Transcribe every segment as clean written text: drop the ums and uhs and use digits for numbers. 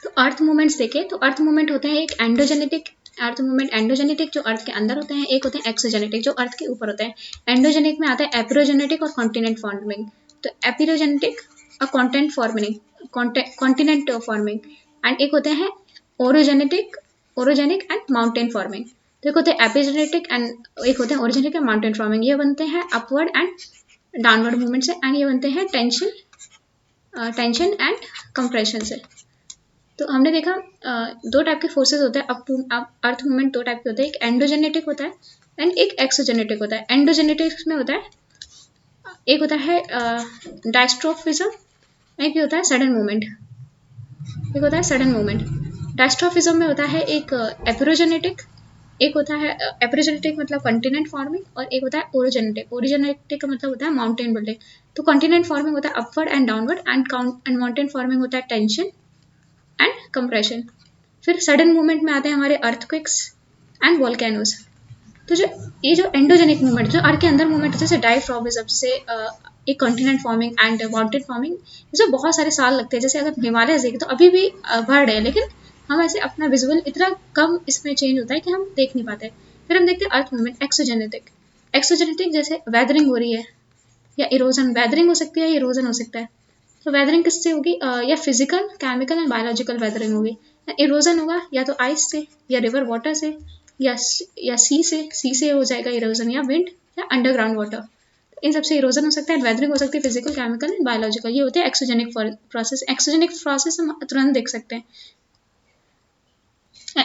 तो अर्थ मूवमेंट्स देखें तो अर्थ मूवमेंट होते हैं एक एंडोजेनेटिक अर्थ मूवमेंट एंडोजेनेटिक जो अर्थ के अंदर होते हैं, एक होते हैं एक्सोजेनेटिक जो अर्थ के ऊपर होते हैं। एंडोजेनिक में आता है एपिरोजेनेटिक और कॉन्टिनेंट फॉर्मिंग। तो एपिरोजेनेटिक और कॉन्टिनेंट फॉर्मिंग एंड एक होते हैं ओरोजेनिक एंड माउंटेन फॉर्मिंग। तो एक होते हैं एपिजेनेटिक एंड एक होते हैं ओरिजेनिक एंड माउंटेन फॉर्मिंग। ये बनते हैं अपवर्ड एंड डाउनवर्ड मूवमेंट से एंड ये बनते हैं टेंशन एंड कंप्रेशन से। तो हमने देखा दो टाइप के फोर्सेस होते हैं अर्थ मूवमेंट दो टाइप के होते हैं, एक एंडोजेनेटिक होता है एंड एक एक्सोजेनेटिक होता है। एंडोजेनेटिक में होता है एक होता है डायस्ट्रोफिज्म, एक होता है सडन मूवमेंट। एक होता है सडन मूवमेंट। डायस्ट्रोफिज्म में होता है एक एपिरोजेनेटिक, एक होता है एपिरोजेनेटिक मतलब कॉन्टिनेंट फॉर्मिंग और एक होता है ओरोजेनेटिक। ओरिजेनेटिक का मतलब होता है माउंटेन बिल्डिंग। तो कॉन्टिनेंट फॉर्मिंग होता है upward and downward and mountain forming होता है टेंशन एंड कंप्रेशन। फिर सडन मूवमेंट में आते हैं हमारे अर्थक्वेक्स एंड वोल्केनोज। तो जो ये जो एंडोजेनिक मूवमेंट जो अर्थ के अंदर मूवमेंट है जैसे डायफ्रॉगिज्म से एक continent forming and mountain forming, इसमें बहुत सारे साल लगते हैं। जैसे अगर हिमालय देखें तो अभी भी बढ़ रहे हैं, लेकिन हम ऐसे अपना विजुअल इतना कम इसमें चेंज होता है कि हम देख नहीं पाते। फिर हम देखते हैं अर्थ मूवमेंट एक्सोजेनेटिक। एक्सोजेनेटिक जैसे वेदरिंग हो रही है या इरोजन, वेदरिंग हो सकती है या इरोजन हो सकता है। तो वेदरिंग किससे होगी? या physical chemical and biological weathering होगी। इरोजन होगा या तो आइस से या रिवर वाटर से या सी से हो जाएगा इरोजन, या विंड या अंडरग्राउंड वाटर। इन सबसे इरोजन हो सकता है, वेदरिंग हो सकती है फिजिकल केमिकल एंड बायोलॉजिकल। ये होते हैं एक्सोजेनिक प्रोसेस। एक्सोजेनिक प्रोसेस हम तुरंत देख सकते हैं।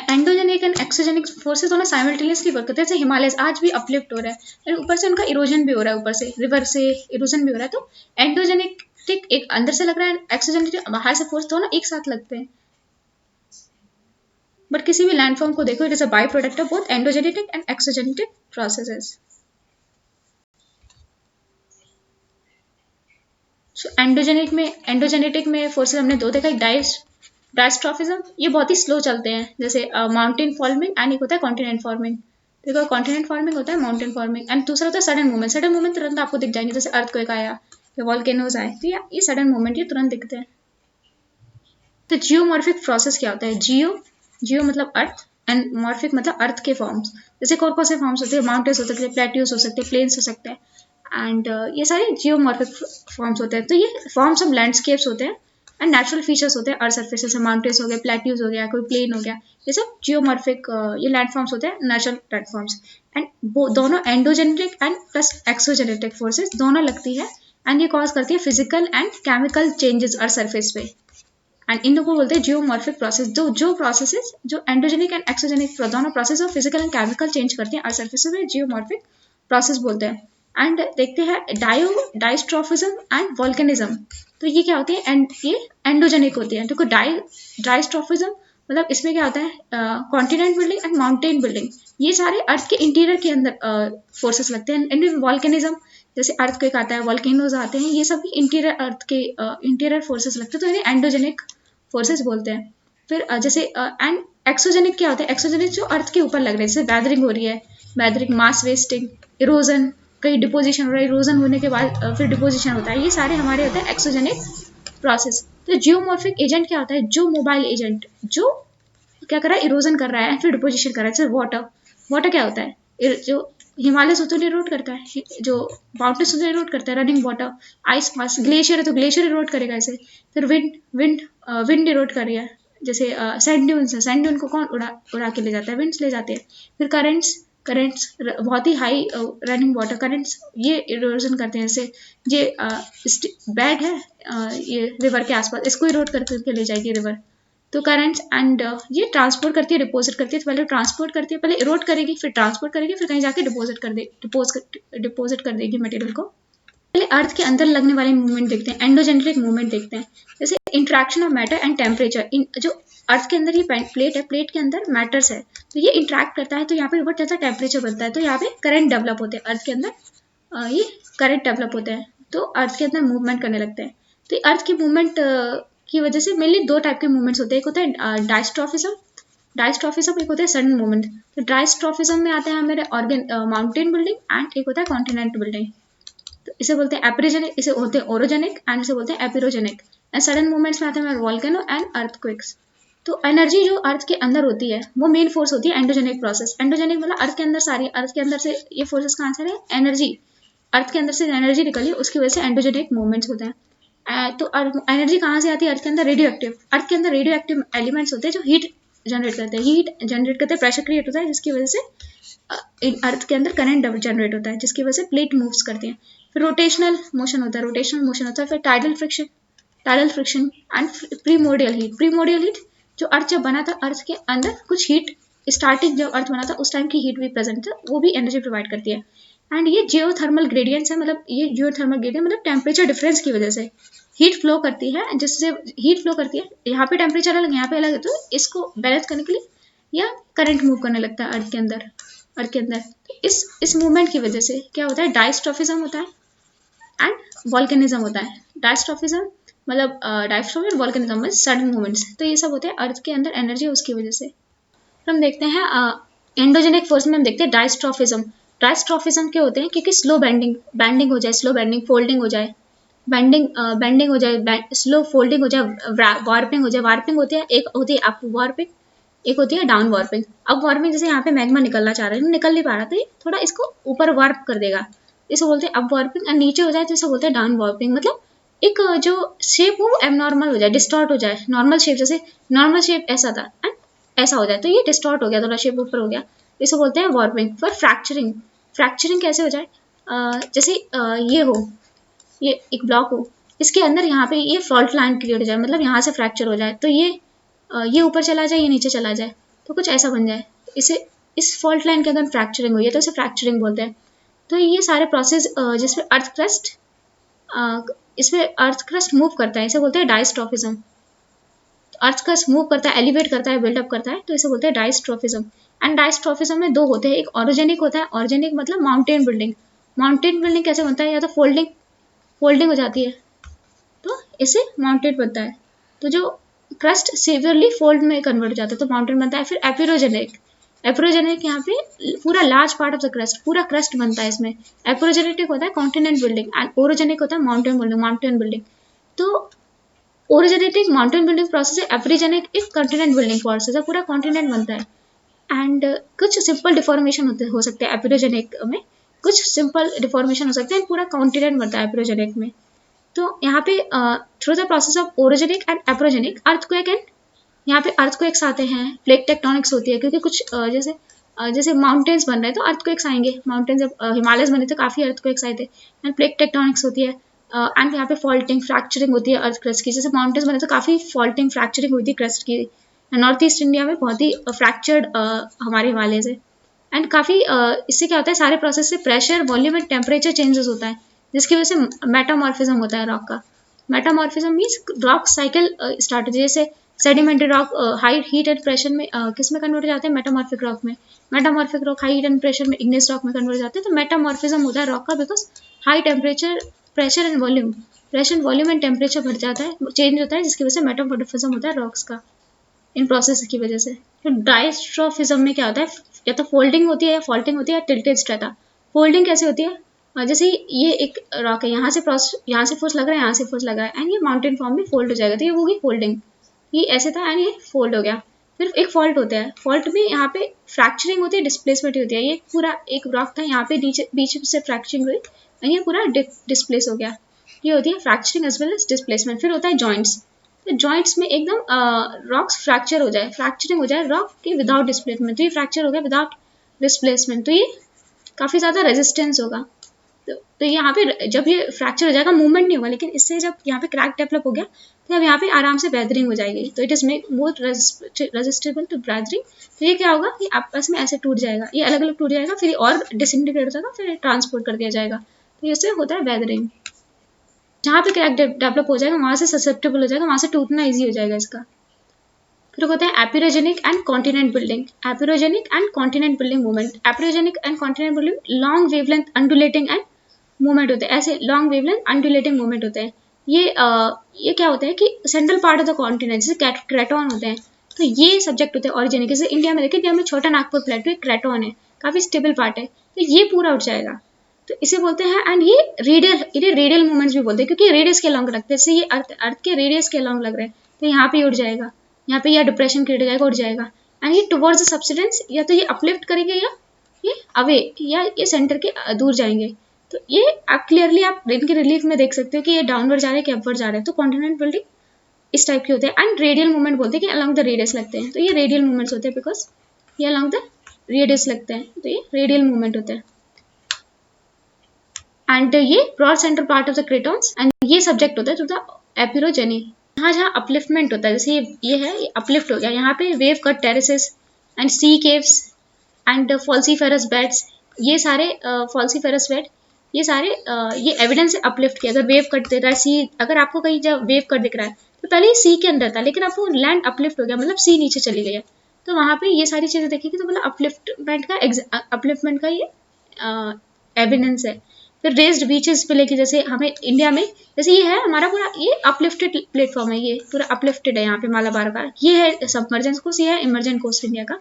एंडोजेनिक एंड एक्सोजेनिक फोर्सेस दोनों साइमल्टेनियसली वर्क करते हैं। जैसे हिमालय आज भी अपलिफ्ट हो रहा है और ऊपर से उनका इरोजन भी हो रहा है, ऊपर से रिवर से इरोजन भी हो रहा है। तो एंडोजेनिक एक अंदर से लग रहा है, एक्सोजेनिक बाहर से फोर्स, दोनों एक साथ लगते हैं। बट किसी भी लैंडफॉर्म को देखो, it is a by product of both endogenetic and exogenetic processes. So endogenetic में फोर्सेस हमने दो देखा, डायस्ट्रॉफिज्म ये बहुत ही स्लो चलते हैं, जैसे माउंटेन फॉर्मिंग एंड एक होता है कॉन्टिनेंट फॉर्मिंग। देखो कॉन्टिनेंट फॉर्मिंग होता है माउंटेन फॉर्मिंग एंड दूसरा होता है सडन मूवमेंट। सडन मूवमेंट तुरंत आपको दिख जाएंगे, जैसे अर्थक्वेक आया या वॉल्केनोज आए, तो ये सडन मूवमेंट ये तुरंत दिखते हैं। तो जियोमॉर्फिक प्रोसेस क्या होता है? जियो मतलब अर्थ एंड मॉर्फिक मतलब अर्थ के फॉर्म्स। जैसे कौन से फॉर्म्स होते हैं? माउंटेन्स हो सकते हैं, प्लेट्यूज हो सकते हैं, प्लेन्स हो सकते हैं एंड ये सारे जियोमॉर्फिक फॉर्म्स होते हैं। तो ये फॉर्म्स ऑफ लैंडस्केप्स होते हैं एंड नेचुरल फीचर्स होते हैं अर्थ सर्फेस, जैसे माउंटेन्स हो गए, प्लेट्यूज हो गया, कोई प्लेन हो गया, ये सब जियोमॉर्फिक ये लैंडफॉर्म्स होते हैं, नेचुरल लैंडफॉर्म्स। एंड दोनों endogenetic and plus exogenetic forces दोनों लगती है एंड ये कॉज करती है physical and chemical changes earth surface पे। एंड इन लोगों को बोलते हैं जियोमॉर्फिक प्रोसेस। जो प्रोसेसेस जो एंडोजेनिक एंड एक्सोजेनिक दोनों process of physical and chemical change करती हैं अर्थ सर्फेस में, जियोमॉर्फिक प्रोसेस बोलते हैं। एंड देखते हैं डायस्ट्रोफिज्म एंड वोल्केनिज्म। तो ये क्या होती है? ये एंडोजेनिक होती है। देखो डायस्ट्रोफिज्म मतलब इसमें क्या होता है? Continent building and mountain building, ये सारे अर्थ के इंटीरियर के अंदर फोर्सेस लगते हैं। इनमें वॉल्केनिज्म जैसे अर्थक्वेक आता है, वॉल्केनोज आते हैं, ये सब इंटीरियर अर्थ के इंटीरियर फोर्सेस लगते हैं, तो इन्हें एंडोजेनिक फोर्सेस बोलते हैं। फिर जैसे एंड एक्सोजेनिक क्या होता है? एक्सोजेनिक जो अर्थ के ऊपर लग रहे हैं, जैसे वैदरिंग हो रही है, वैदरिंग, मास वेस्टिंग, इरोजन, कहीं डिपोजिशन हो रहा है, इरोजन होने के बाद फिर डिपोजिशन होता है, ये सारे हमारे होते हैं एक्सोजेनिक प्रोसेस। तो जियोमॉर्फिक एजेंट क्या होता है? जो मोबाइल एजेंट जो क्या कर रहा है? इरोजन कर रहा है फिर डिपोजिशन कर रहा है। जैसे वाटर क्या होता है? जो हिमालय से तो इरोड करता है, जो माउंटेन से इरोड करता है, रनिंग वाटर। आइस मास ग्लेशियर है तो ग्लेशियर इरोड करेगा ऐसे। फिर विंड इरोड कर रही है, जैसे सैंड ड्यून्स है, सैंड ड्यून को कौन उड़ा के ले जाता है? विंड्स ले जाते हैं। फिर करंट्स बहुत ही हाई रनिंग वाटर करंट्स ये इरोजन करते हैं। जैसे ये बैग है ये रिवर के आसपास, इसको इरोड करके ले जाएगी रिवर। तो करंट्स एंड ये ट्रांसपोर्ट करती है, डिपोजिट करती है। तो पहले ट्रांसपोर्ट करती है, पहले इरोड करेगी, फिर ट्रांसपोर्ट करेगी, फिर कहीं जाके डिपोजिट कर देगी मटेरियल को। पहले अर्थ के अंदर लगने वाले मूवमेंट देखते हैं, एंडोजेनेटिक मूवमेंट देखते हैं। जैसे interaction of matter and temperature. जो अर्थ के अंदर ये प्लेट है, प्लेट के अंदर मैटर्स है, तो ये इंट्रैक्ट करता है, तो यहाँ पे ऊपर चलता है, टेम्परेचर बनता है, तो यहाँ पे करंट डेवलप होते हैं अर्थ के अंदर। ये करंट डेवलप होते हैं तो अर्थ के अंदर मूवमेंट करने लगते हैं। तो अर्थ की मूवमेंट की वजह से मेनली दो टाइप के मूवमेंट्स होते हैं। एक होता है डायस्ट्रोफिज्म, एक होता है सडन मूवमेंट। तो डायस्ट्रोफिज्म में आता है हमारे माउंटेन बिल्डिंग एंड एक होता है कॉन्टिनेंट बिल्डिंग। तो इसे बोलते हैं एपिरोजेनिक, इसे बोलते हैं ओरोजेनिक एंड इसे बोलते हैं एपिरोजेनिक। एंड सडन मूवमेंट्स में आते हैं वॉल्केनो एंड अर्थक्वेक्स। तो एनर्जी जो अर्थ के अंदर होती है वो मेन फोर्स होती है एंडोजेनिक प्रोसेस। एंडोजेनिक मतलब अर्थ के अंदर सारी, अर्थ के अंदर से ये फोर्सेस कहाँ से है, एनर्जी, अर्थ के अंदर से एनर्जी निकली उसकी वजह से एंडोजेनिक मूवमेंट्स होते हैं। तो एनर्जी कहाँ से आती है अर्थ के अंदर, रेडियो एक्टिव, अर्थ के अंदर रेडियो एक्टिव एलिमेंट्स होते हैं जो हीट जनरेट करते हैं, हीट जनरेट करते हैं, प्रेशर क्रिएट होता है जिसकी वजह से अर्थ के अंदर करंट जनरेट होता है जिसकी वजह से प्लेट मूव्स करती है। फिर रोटेशनल मोशन होता है, रोटेशनल मोशन होता है, फिर tidal friction and primordial heat. Primordial heat जो अर्थ जब बना था अर्थ के अंदर कुछ हीट, स्टार्टिंग जब अर्थ बना था उस टाइम की हीट भी प्रेजेंट था, वो भी एनर्जी प्रोवाइड करती है। एंड ये जियोथर्मल ग्रेडियंट्स है, मतलब ये जियोथर्मल ग्रेडियंट मतलब टेम्परेचर डिफरेंस की वजह से हीट फ्लो करती है, जिससे हीट फ्लो करती है, यहाँ पे टेम्परेचर अलग यहाँ पे अलग है, तो इसको बैलेंस करने के लिए या करंट मूव करने लगता है अर्थ के अंदर। तो इस मूवमेंट की वजह से क्या होता है, डायस्ट्रॉफिज्म होता है एंड वॉल्केनिज्म होता है। डायस्ट्रॉफिज्म मतलब डायस्ट्रॉफिज्म, वॉल्केनिज्म मतलब सडन मूवमेंट्स, तो ये सब होते हैं अर्थ के अंदर एनर्जी उसकी वजह से। हम देखते हैं एंडोजेनिक फोर्स में हम देखते हैं डायस्ट्रॉफिज्म। डायस्ट्रॉफिज्म क्या होते हैं, क्योंकि स्लो बैंडिंग हो जाए, स्लो बैंडिंग, फोल्डिंग हो जाए, बैंडिंग हो जाए, स्लो फोल्डिंग हो जाए, वार्पिंग हो जाए। वार्पिंग होती है, एक होती है अप वार्पिंग, एक होती है डाउन वार्पिंग। अप वार्पिंग जैसे यहाँ पे मैग्मा निकलना चाह रहा है, निकल नहीं पा रहा, तो ये थोड़ा इसको ऊपर वार्प कर देगा, इसे बोलते हैं अप वार्पिंग। और नीचे हो जाए तो इसे बोलते हैं डाउन वार्पिंग, मतलब एक जो शेप वो एबनॉर्मल हो जाए, डिस्टॉर्ट हो जाए, नॉर्मल शेप, जैसे नॉर्मल शेप ऐसा था एंड ऐसा हो जाए तो ये डिस्टॉर्ट हो गया, थोड़ा शेप ऊपर हो गया, इसे बोलते हैं वार्पिंग। फिर फ्रैक्चरिंग कैसे हो जाए, जैसे ये हो, ये एक ब्लॉक हो, इसके अंदर यहाँ पे ये फॉल्ट लाइन क्रिएट हो जाए, मतलब यहाँ से फ्रैक्चर हो जाए, तो ये ऊपर चला जाए, ये नीचे चला जाए, तो कुछ ऐसा बन जाए, इसे इस फॉल्ट लाइन के अंदर फ्रैक्चरिंग हुई है तो इसे फ्रैक्चरिंग बोलते हैं। तो ये सारे प्रोसेस जिसमें अर्थ क्रस्ट मूव करता है, इसे बोलते हैं डायस्ट्रॉफिज्म। अर्थ क्रस्ट मूव करता है, एलिवेट करता है, बिल्डअप करता है, तो इसे बोलते हैं डायस्ट्रॉफिज्म। एंड डायस्ट्रॉफिज्म में दो होते हैं, एक ऑर्गेनिक होता है, ऑर्गेनिक मतलब माउंटेन बिल्डिंग। माउंटेन बिल्डिंग कैसे बनता है, या तो फोल्डिंग हो जाती है तो इसे माउंटेन बनता है, तो जो क्रस्ट सीवियरली फोल्ड में कन्वर्ट हो जाता है तो माउंटेन बनता है। फिर एपिरोजेनिक यहाँ पे पूरा large part of the crust, पूरा क्रस्ट बनता है इसमें। एपिरोजेनिक होता है कॉन्टिनेंट बिल्डिंग एंड ओरोजेनिक होता है माउंटेन बिल्डिंग। तो ओरोजेनेटिक माउंटेन बिल्डिंग प्रोसेस है, एपिरोजेनिक एक कॉन्टिनेंट बिल्डिंग प्रोसेस है, पूरा कॉन्टिनेंट बनता है। एंड कुछ सिंपल डिफॉर्मेशन हो सकते हैं एपिरोजेनिक में, कुछ सिंपल डिफॉर्मेशन हो सकते हैं, पूरा कॉन्टिनेंट बनता है एपिरोजेनिक में। तो यहाँ पे through the process of orogenic and epeirogenic earthquake and यहाँ पे अर्थक्वेक्स आते हैं, प्लेट टेक्टोनिक्स होती है, क्योंकि कुछ जैसे माउंटेन्स बन रहे हैं तो अर्थक्वेक्स आएंगे। माउंटेन जब हिमालयस बने थे काफ़ी अर्थक्वेक्स आए थे, एंड प्लेट टेक्टोनिक्स होती है। एंड यहाँ पे फॉल्टिंग फ्रैक्चरिंग होती है अर्थ क्रस्ट की, जैसे माउंटेन्स बने तो काफ़ी फॉल्टिंग फ्रैक्चरिंग हुई थी क्रस्ट की। नॉर्थ ईस्ट इंडिया में बहुत ही फ्रैक्चर्ड हमारे हिमालय से। एंड काफ़ी इससे क्या होता है, सारे प्रोसेस से pressure, volume and temperature changes होता है, जिसकी वजह से मेटामॉर्फिज्म होता है रॉक का। Metamorphism means rock cycle start होती है, जैसे sedimentary rock high heat and pressure में किस में कन्वर्ट हो जाते हैं, मेटामॉर्फिक रॉक में। Metamorphic rock high heat and pressure में इग्नेस रॉक में कन्वर्ट हो जाते हैं। तो मेटामॉर्फिज्म होता है रॉक का, because high temperature, pressure and volume and temperature बढ़ जाता है, चेंज होता है, जिसकी वजह से मेटामॉर्फिज्म होता है रॉक्स का, इन प्रोसेस की वजह से। तो डायस्ट्रॉफिज्म में क्या होता है, या तो फोल्डिंग होती है, या फॉल्टिंग होती है, या टिल्टेड स्ट्रेटा। फोल्डिंग कैसे होती है, जैसे ये एक रॉक है, यहाँ से फोर्स लग रहा है, यहाँ से फोर्स लग रहा है, एंड ये माउंटेन फॉर्म में फोल्ड हो जाएगा, तो ये होगी फोल्डिंग। ये ऐसे था एंड ये फोल्ड हो गया। फिर एक फॉल्ट होता है, फॉल्ट में यहाँ पे फ्रैक्चरिंग होती है, डिस्प्लेसमेंट होती है। ये पूरा एक रॉक था, यहाँ पे नीचे बीच से फ्रैक्चरिंग हुई, ये पूरा डिस्प्लेस हो गया। ये होती है fracturing as well as displacement. फिर होता है जॉइंट्स। तो जॉइंट्स में एकदम रॉक्स फ्रैक्चर हो जाए, फ्रैक्चरिंग हो जाए रॉक की विदाउट डिस्प्लेसमेंट, तो ये फ्रैक्चर हो गया विदाउट डिस्प्लेसमेंट, तो ये काफ़ी ज़्यादा रेजिस्टेंस होगा। तो यहाँ पे जब ये फ्रैक्चर हो जाएगा, मूवमेंट नहीं होगा, लेकिन इससे जब यहाँ पे क्रैक डेवलप हो गया तो अब यहाँ पे आराम से वेदरिंग हो जाएगी, तो it is make more resistable to weathering. तो ये क्या होगा, ये आपस में ऐसे टूट जाएगा, ये अलग अलग टूट जाएगा, फिर और डिसइंटीग्रेट हो जाएगा, फिर ट्रांसपोर्ट कर दिया जाएगा, तो इससे होता है वेदरिंग। जहाँ पे क्रैक डेवलप हो जाएगा वहाँ से ससेप्टेबल हो जाएगा, वहाँ से टूटना ईजी हो जाएगा इसका। फिर होता है epeirogenic and continent building. Epeirogenic and continent building movement. Epeirogenic and continent building long wavelength undulating and movement होते हैं, ऐसे लॉन्ग वेवलेंथ अंडुलेटिंग मूवमेंट होते हैं। ये क्या होता है कि central part of the continent, जैसे क्रेटॉन होते हैं, तो ये सब्जेक्ट होते हैं ऑरिजिनिक। जैसे इंडिया में देखिए, इंडिया में छोटा नागपुर प्लेटो एक क्रेटॉन है, काफ़ी स्टेबल पार्ट है, तो ये पूरा उठ जाएगा, तो इसे बोलते हैं। एंड ये रेडियल मूवमेंट्स भी बोलते हैं, क्योंकि रेडियस के लॉन्ग रखते हैं, जैसे ये अर्थ के रेडियस के लॉन्ग लग रहे हैं, तो यहाँ पे उठ जाएगा, यहाँ पे या डिप्रेशन क्रिएट हो जाएगा, उड़ जाएगा। एंड ये टुवर्ड्स द सब्सिडेंस, या तो ये अपलिफ्ट करेंगे या ये अवे, या ये सेंटर के दूर जाएंगे। तो ये क्लियरली आप इनके रिलीफ में देख सकते हो कि ये डाउनवर्ड जा रहे हैं कि अपवर्ड जा रहे हैं। तो कॉन्टिनेंट बिल्डिंग इस टाइप के होते हैं। एंड रेडियल मूवमेंट बोलते हैं कि अलॉन्ग द रेडियस लगते हैं, तो ये रेडियल मूवमेंट्स होते हैं बिकॉज ये अलॉन्ग द रेडियस लगते हैं, तो ये रेडियल मूवमेंट होते हैं। एंड ये broad centre part of the cratons, and ये सब्जेक्ट होता है टू द एपिरोजेनी। यहाँ जहाँ अपलिफ्टमेंट होता है, जैसे ये है, ये अपलिफ्ट हो गया। यहाँ पे wave cut terraces and sea caves and fossiliferous beds, ये सारे फॉल्सीफेरस बेड, ये सारे ये एविडेंस है अपलिफ्ट के। अगर वेव कट दे रहा है सी, अगर आपको कहीं जब वेव कट दिख रहा है तो पहले ही सी के अंदर था, लेकिन आपको लैंड अपलिफ्ट हो गया, मतलब सी नीचे चली गई है, तो वहाँ पे ये सारी चीजें देखेगी, तो मतलब अपलिफ्टमेंट का ये एविडेंस है। फिर रेज्ड बीचेस पे लेके, जैसे हमें इंडिया में, जैसे ये है हमारा पूरा, ये अपलिफ्टेड प्लेटफॉर्म है, ये पूरा अपलिफ्टेड है यहाँ पे मालाबार का। ये है सबमर्जेंस कोस्ट, ये है इमर्जेंट कोस्ट इंडिया का।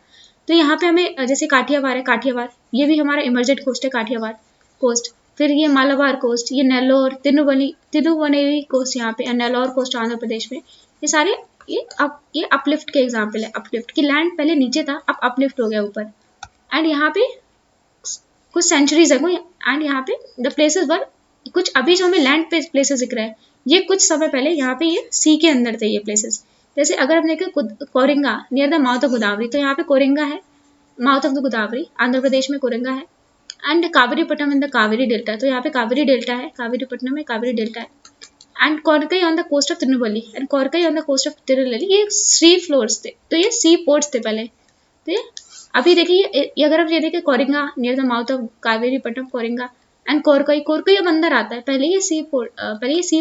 तो यहाँ पे हमें जैसे काठियावाड़ है, काठियावाड़ ये भी हमारा इमर्जेंट कोस्ट है, काठियावाड़ कोस्ट। फिर ये मालाबार कोस्ट, ये नेल्लोर, तिरुवनेरी कोस्ट यहाँ पे, नेल्लोर कोस्ट आंध्र प्रदेश में। ये सारे ये अपलिफ्ट के एग्जाम्पल है। अपलिफ्ट की लैंड पहले नीचे था, अब अपलिफ्ट हो गया ऊपर। एंड यहाँ पे कुछ सेंचुरीज अगो, एंड यहाँ पे द प्लेसेस वर, कुछ अभी जो हमें लैंड पे प्लेसेस दिख रहे हैं, ये कुछ समय पहले यहाँ पे ये सी के अंदर थे ये प्लेसेस। जैसे अगर हम देखें Koringa near the mouth of Godavari, तो यहाँ पे कोरिंगा है, mouth of the Godavari Andhra Pradesh में कोरिंगा है। And Kaveripattinam in the Kaveri delta, तो यहाँ पे कावेरी डेल्टा है, कावेरीपट्टनम में कावेरी डेल्टा है। And Korkai on the coast of Tirunelveli, and Korkai on the coast of Tirunelveli, ये सी फ्लोर्स थे, तो ये सी पोर्ट्स थे पहले। तो ये अभी देखिए, ये अगर आप ये देखें Koringa near the mouth of Kaveripattinam, Coringa and Korkai, Korkai अब अंदर आता है, पहले ये सी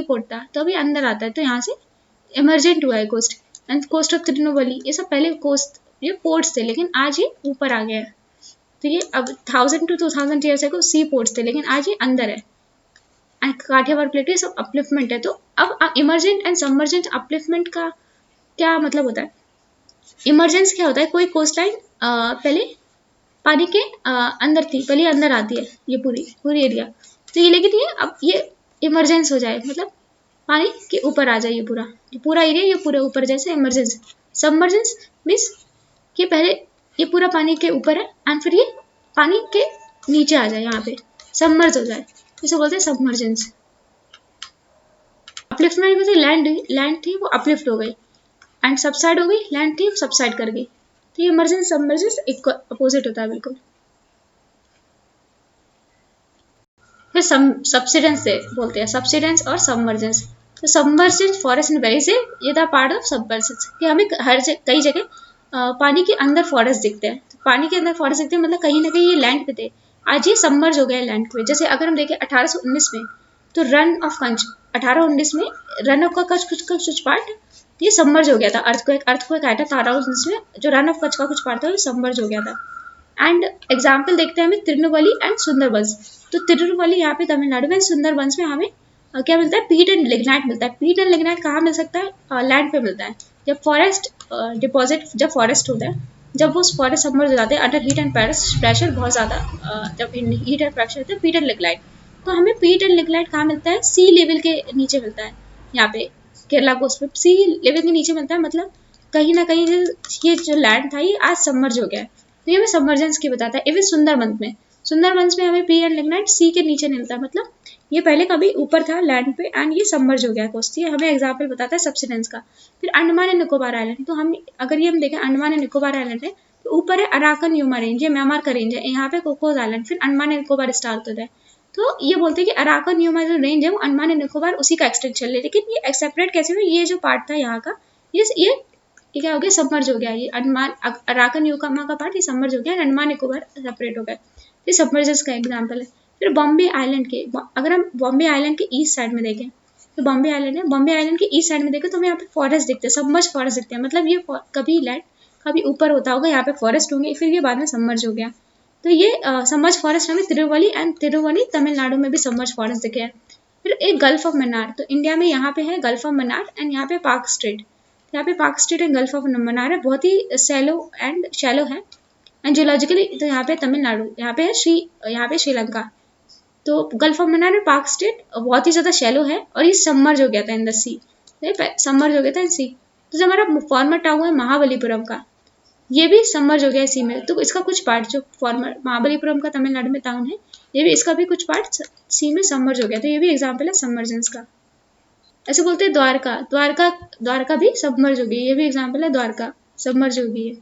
पोर्ट था, तो अभी अंदर आता है, तो यहाँ से इमरजेंट हुआ है coast. And coast of Tirunelveli, ये सब पहले कोस्ट, ये पोर्ट्स थे, लेकिन आज ये ऊपर आ गया है। तो ये अब 1000 to 2000 ईयर्स को सी पोर्ट्स थे, लेकिन आज ये अंदर है। एंड काठियावाड़ प्लेट, ये सब अपलिफ्टमेंट है। तो अब इमरजेंट एंड सबमर्जेंट अपलिफ्टमेंट का क्या मतलब होता है? इमरजेंस क्या होता है, कोई कोस्ट लाइन पहले पानी के अंदर थी, पहले अंदर आती है ये पूरी एरिया, तो ये, लेकिन ये अब ये इमरजेंस हो जाए, मतलब पानी के ऊपर आ जाए ये पूरा एरिया, ये पूरे ऊपर, जैसे इमरजेंस। सबमर्जेंस मीन्स कि पहले ये पूरा पानी के ऊपर है एंड फिर ये पानी के नीचे आ जाए, यहाँ पे सबमर्ज हो जाए, इसे बोलते हैं सबमर्जेंस। अपलिफ्टमेंट में लैंड थी वो अपलिफ्ट हो गई, एंड सबसाइड हो गई, लैंड थी वो सबसाइड कर गई। तो ये इमरजेंस सबमर्जेंस एक अपोजिट होता है बिल्कुल। फिर सबसिडेंस से बोलते हैं, सबसिडेंस और सबमर्जेंस। तो सबमर्जेंस फॉरेस्ट एंड वेरी से, ये था पार्ट ऑफ सबमर्जेंस, कि हमें कई जगह पानी के अंदर फॉरेस्ट दिखते हैं। तो पानी के अंदर फॉरेस्ट दिखते हैं, मतलब कहीं ना कहीं ये लैंड पे थे, आज ये सबमर्ज हो गया है लैंड पे। जैसे अगर हम देखें 1819 में, तो रन ऑफ कच्छ, 1819 में रन ऑफ का कुछ पार्ट ये सबमर्ज हो गया था, अर्थक्वेक आया था 1819 में, जो रन ऑफ कच्छ का कुछ पार्ट था वो सबमर्ज हो गया था। एंड एग्जाम्पल देखते हैं हमें तिरुनेलवेली एंड सुंदरबंस। तो तिरुनेलवेली यहाँ पे तमिलनाडु में, सुंदरबंस में हमें क्या मिलता है, पीट एंड लिग्नाइट मिलता है। पीट एंड लिग्नाइट कहाँ मिल सकता है, लैंड पे मिलता है। जब फॉरेस्ट डिपॉजिट, जब फॉरेस्ट होता है, जब वो फॉरेस्ट सबमर्ज हो जाते हैं अंडर हीट एंड प्रेशर बहुत ज़्यादा, जब हीट एंड प्रेशर होता है, पीट एंड लिग्नाइट। तो हमें पीट एंड लिग्नाइट कहाँ मिलता है, सी लेवल के नीचे मिलता है। यहाँ पे केरला कोस्ट पे सी लेवल के नीचे मिलता है, मतलब कहीं ना कहीं ये जो लैंड था ये आज सबमर्ज हो गया है। तो ये हमें सबमर्जेंस की बताता है। इवन सुंदरबंस में हमें पी एंड लिग्नाइट सी के नीचे मिलता है, मतलब ये पहले कभी ऊपर था लैंड पे एंड ये सबमर्ज हो गया कोस्ट। ये हमें एग्जाम्पल बताता है सब्सिडेंस का। फिर अंडमान एंड निकोबार आइलैंड, तो हम अगर ये हम देखें, अंडमान एंड निकोबार आइलैंड है, तो ऊपर है अराकन यूमा रेंज, ये म्यांमार का रेंज है, यहाँ पे कोकोस आइलैंड, फिर अंडमान एंड निकोबार स्टार्ट होता है। तो ये बोलते हैं कि अराकन यूमा जो रेंज है वो अंडमान एंड निकोबार उसी का एक्सटेंशन है, लेकिन ये सेपरेट कैसे हुआ, ये जो पार्ट था यहाँ का, ये क्या हो गया, सबमर्ज हो गया। ये अंडमान अराकन यूमा का पार्ट ये सबमर्ज हो गया, अंडमान निकोबार सेपरेट हो गया। ये सबमर्जेंस का एग्जाम्पल है। फिर बॉम्बे आइलैंड के, अगर हम बॉम्बे आइलैंड के ईस्ट साइड में देखें, तो बॉम्बे आइलैंड है, बॉम्बे आइलैंड के ईस्ट साइड में देखें तो हमें यहाँ पे फॉरेस्ट दिखते हैं, सबमर्ज फॉरेस्ट दिखते हैं, मतलब ये कभी लैंड कभी ऊपर होता होगा, यहाँ पे फॉरेस्ट होंगे, फिर ये बाद में सबमर्ज हो गया। तो ये सबमर्ज फॉरेस्ट हमें तिरुवली तमिलनाडु में भी सबमर्ज फॉरेस्ट दिखे हैं। फिर एक गल्फ ऑफ मन्नार, तो इंडिया में यहाँ पे है गल्फ ऑफ मन्नार एंड यहाँ पे पाक स्ट्रेट, यहाँ पे पाक straight and gulf of Mannar है, बहुत ही शैलो है। एंड जियोलॉजिकली तो यहाँ पे तमिलनाडु, यहाँ पे श्रीलंका। तो गल्फ ऑफ मन्नार में पाक स्टेट बहुत ही ज़्यादा शैलो है और ये सबमर्ज हो गया था इन द सी, सबमर्ज हो गया था इन सी। तो जो हमारा फॉर्मर टाउन है महाबलीपुरम का, ये भी सबमर्ज हो गया इसी में। तो इसका कुछ पार्ट जो फॉर्मर महाबलीपुरम का तमिलनाडु में टाउन है, ये भी इसका भी कुछ पार्ट सी में सबमर्ज हो गया। तो ये भी एग्जाम्पल है सबमर्जेंस का। ऐसे बोलते हैं द्वारका, द्वारका भी सबमर्ज हो गई, ये भी एग्जाम्पल है द्वारका सबमर्ज हो गई है।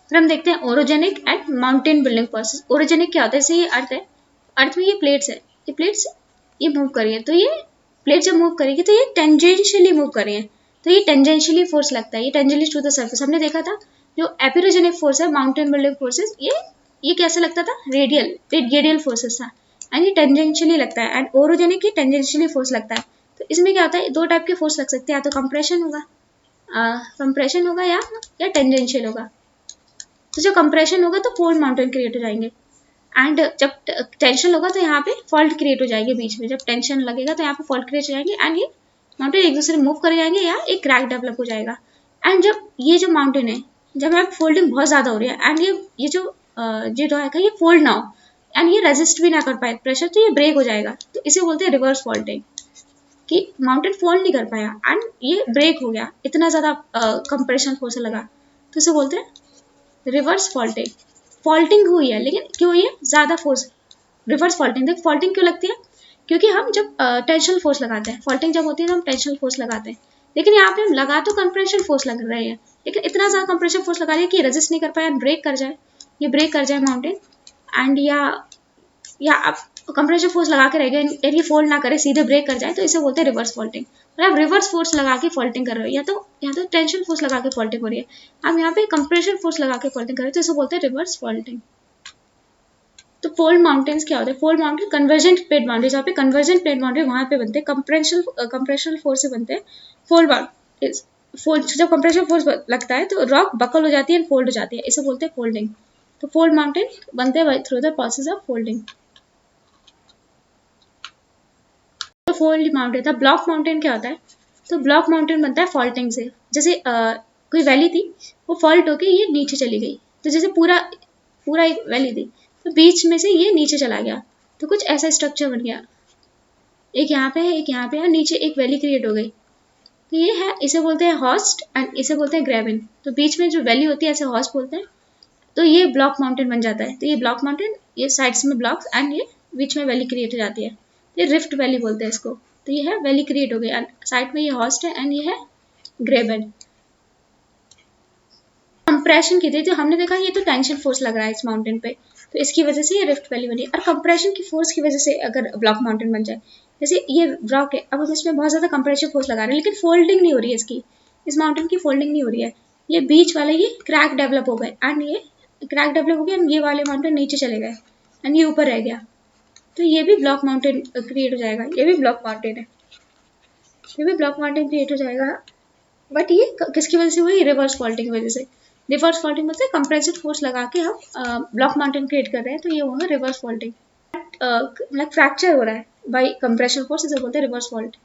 फिर हम देखते हैं orogenic and mountain building process. Orogenic क्या होता है, जैसे ये अर्थ है, अर्थ में ये प्लेट्स है, ये प्लेट्स ये मूव कर रही है, तो ये प्लेट जब मूव करेगी तो ये टेंजेंशियली मूव कर रही है, तो ये टेंजेंशियली फोर्स लगता है, ये टेंजेंशियली टू द सर्फेस। हमने देखा था जो एपिरोजेनिक फोर्स है माउंटेन बिल्डिंग फोर्सेस, ये कैसे लगता था, रेडियल फोर्सेस था, एंड ये टेंजेंशियली लगता है। एंड ओरोजेनिक ये टेंजेंशियली फोर्स लगता है। तो इसमें क्या होता है, दो टाइप के फोर्स लग सकते हैं, या तो कंप्रेशन होगा या टेंजेंशियल होगा। तो जो कंप्रेशन होगा तो फोल्ड माउंटेन क्रिएट हो जाएंगे, एंड जब टेंशन होगा तो यहाँ पे फॉल्ट क्रिएट हो जाएगी बीच में, जब टेंशन लगेगा तो यहाँ पे फॉल्ट क्रिएट हो जाएंगे, एंड ये माउंटेन एक दूसरे मूव कर जाएंगे या एक क्रैक डेवलप हो जाएगा। एंड जब ये जो माउंटेन है, जब यहाँ पे फोल्डिंग बहुत ज़्यादा हो रही है, एंड ये जो है ये फोल्ड ना हो, एंड ये रेजिस्ट भी ना कर पाए प्रेशर, तो ये ब्रेक हो जाएगा। तो इसे बोलते हैं रिवर्स फॉल्टिंग, कि माउंटेन फोल्ड नहीं कर पाया एंड ये ब्रेक हो गया, इतना ज़्यादा कंप्रेशन फोर्स लगा, तो इसे बोलते हैं रिवर्स फॉल्टिंग। फॉल्टिंग हुई है लेकिन क्यों हुई है, ज़्यादा फोर्स, रिवर्स फॉल्टिंग। देख फॉल्टिंग क्यों लगती है, क्योंकि हम जब टेंशनल फोर्स लगाते हैं, फॉल्टिंग जब होती है तो हम टेंशनल फोर्स लगाते हैं, लेकिन यहाँ पे हम लगा तो कंप्रेशन फोर्स लग रहे हैं, लेकिन इतना ज़्यादा कंप्रेशन फोर्स लगा रहे हैं कि रेजिस्ट नहीं कर पाए एंड ब्रेक कर जाए, ये ब्रेक कर जाए माउंटेन, एंड या आप कंप्रेशन फोर्स लगा के रह गए, ये फोल्ड ना करे सीधे ब्रेक कर जाए, तो इसे बोलते हैं रिवर्स फॉल्टिंग। मतलब रिवर्स फोर्स लगा के फॉल्टिंग कर रहे हो, या तो टेंशन फोर्स लगा के फॉल्टिंग हो रही है, हम यहाँ पे कंप्रेशन फोर्स लगा के फॉल्टिंग कर रहे हैं, तो इसे बोलते हैं रिवर्स फॉल्टिंग। तो फोल्ड माउंटेन्स क्या होते हैं, fold mountain convergent plate boundary, जहाँ पे कन्वर्जेंट प्लेट बाउंड्री वहाँ पे बनते हैं, कंप्रेशनल फोर्स से बनते हैं फोल्ड बाउंड्रीज। जब कंप्रेशन फोर्स लगता है तो रॉक बकल हो जाती है एंड फोल्ड हो जाती है, इसे बोलते हैं फोल्डिंग। तो फोल्ड माउंटेन बनते हैं through the process of folding. तो फोल्ड माउंटेन था। ब्लॉक माउंटेन क्या होता है, तो ब्लॉक माउंटेन बनता है फॉल्टिंग से। जैसे कोई वैली थी, वो फॉल्ट होके ये नीचे चली गई, तो जैसे पूरा एक वैली थी, तो बीच में से ये नीचे चला गया, तो कुछ ऐसा स्ट्रक्चर बन गया, एक यहाँ पे है एक यहाँ पे है, नीचे एक वैली क्रिएट हो गई, तो ये है, इसे बोलते हैं हॉस्ट एंड इसे बोलते हैं ग्रेविन। तो बीच में जो वैली होती है ऐसे हॉस्ट बोलते हैं, तो ये ब्लॉक माउंटेन बन जाता है। तो ये ब्लॉक माउंटेन, ये साइड्स में ब्लॉक्स एंड ये बीच में वैली क्रिएट हो जाती है, ये रिफ्ट वैली बोलते हैं इसको। तो ये है वैली क्रिएट हो गई एंड साइड में ये हॉस्ट है एंड ये है ग्रेविन। कंप्रेशन की थी, तो हमने देखा ये तो टेंशन फोर्स लग रहा है इस माउंटेन पे, तो इसकी वजह से ये रिफ्ट वैली बनी। और कंप्रेशन की फोर्स की वजह से अगर ब्लॉक माउंटेन बन जाए, जैसे ये ब्लॉक है, अब हम इसमें बहुत ज़्यादा कंप्रेशन फोर्स लगा रहे हैं, लेकिन फोल्डिंग नहीं हो रही है इसकी, इस माउंटेन की फोल्डिंग नहीं हो रही है, ये बीच वाले ये क्रैक डेवलप हो गए एंड ये क्रैक डेवलप हो गया एंड ये वाले माउंटेन नीचे चले गए एंड ये ऊपर रह गया, तो ये भी ब्लॉक माउंटेन क्रिएट हो जाएगा, ये भी ब्लॉक माउंटेन है, ये भी ब्लॉक माउंटेन क्रिएट हो जाएगा। बट ये किसकी वजह से हुई, रिवर्स फॉल्टिंग की वजह से। रिवर्स फॉल्टिंग मतलब कंप्रेसिव फोर्स लगा के हम ब्लॉक माउंटेन क्रिएट कर रहे हैं, तो ये होगा रिवर्स फॉल्टिंग। मतलब फ्रैक्चर हो रहा है बाय कंप्रेशन फोर्स, इसे बोलते हैं रिवर्स फॉल्ट।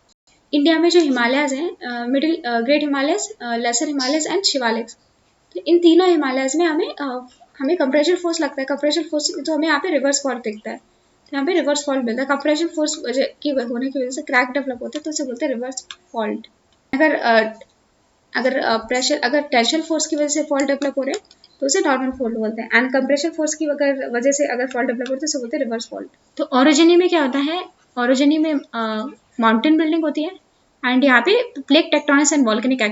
इंडिया में जो हिमालयज हैं, middle great Himalayas, lesser Himalayas and Shivaliks, तो इन तीनों हिमालयस में हमें कंप्रेशन फोर्स लगता है, कंप्रेशन फोर्स तो हमें यहाँ पे रिवर्स फॉल्ट दिखता है, तो यहाँ पे रिवर्स फॉल्ट मिलता है, कंप्रेशन फोर्स की होने की वजह से क्रैक डेवलप होते हैं, तो उसे बोलते हैं रिवर्स फॉल्ट। अगर टेंशन फोर्स की वजह से फॉल्ट डेवलप हो रहे हैं तो उसे नॉर्मल फॉल्ट बोलते हैं, एंड कंप्रेशन फोर्स की वजह से अगर फॉल्ट डेवलप होता है तो उसे बोलते हैं रिवर्स फॉल्ट। तो ओरिजिनी में क्या होता है, ओरिजिनी में माउंटेन बिल्डिंग होती है, एंड यहाँ पे plate tectonics and volcanic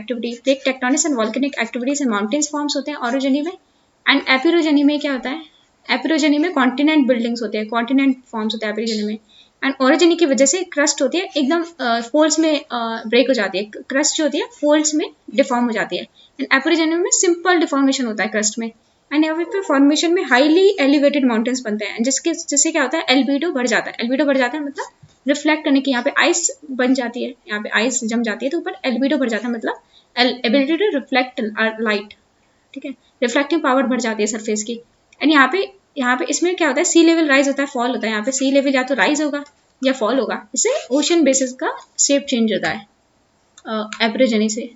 activity से माउंटेन्स फॉर्म्स होते हैं ओरिजिनी में। एंड एपिरोजेनी में क्या होता है, एपिरोजेनी में कॉन्टिनेंट बिल्डिंग्स होते हैं, कॉन्टिनेंट फॉर्म्स होते हैं एपिरोजेनी में। एंड ओरिजिनी की वजह से क्रस्ट होती है एकदम फोल्ड्स में ब्रेक हो जाती है, क्रस्ट जो होती है फोल्ड्स में डिफॉर्म हो जाती है, एंड एपिरोजेनी में सिंपल डिफॉर्मेशन होता है क्रस्ट में। एंड यहाँ पे फॉर्मेशन में हाईली एलिवेटेड माउंटेन्स बनते हैं, जिससे क्या होता है, एल्बिडो बढ़ जाता है। एल्बिडो बढ़ जाता है मतलब रिफ्लेक्ट करने की, यहाँ पे आइस बन जाती है, यहाँ पे आइस जम जाती है, तो ऊपर एल्बिडो बढ़ जाता है, मतलब एबिलिटी टू रिफ्लेक्ट लाइट, ठीक है, रिफ्लेक्टिंग पावर बढ़ जाती है सरफेस की। एंड यहाँ पे इसमें क्या होता है, सी लेवल राइज होता है, फॉल होता है, यहाँ पे सी लेवल या तो राइज होगा या फॉल होगा, इससे ओशन बेसिस का शेप चेंज होता है एपिरोजेनी से।